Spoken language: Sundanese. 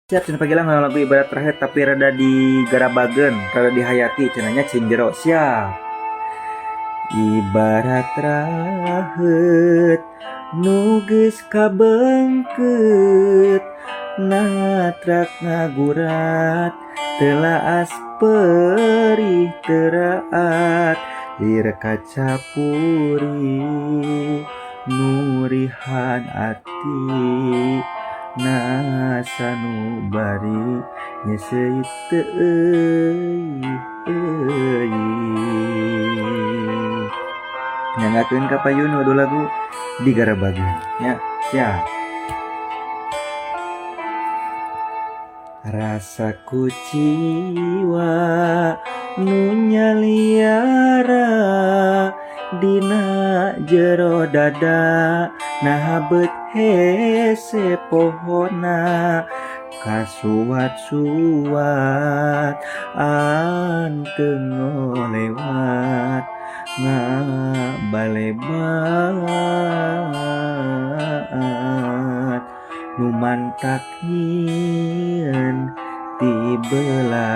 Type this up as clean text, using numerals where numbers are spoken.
Siap cenah pagilang lagu ibarat terakhir tapi rada digarabageun, rada dihayati cenahnya cinjero. Siap. Ibarat raheut nu geus kabeungkeut natrak ngagurat telaas perih teraat lir kaca puri nurihan ati nasa nu bari nyeseuit teu euy. Nyangakeun ka payun wadu lagu digarabageun nya. Siap. Rasa kuciwa nu nyaliara dina jero dada nahabeut hese pohona kasuat-suat anteu ngolewat ngabalebat nu mantak nyieun ti belat.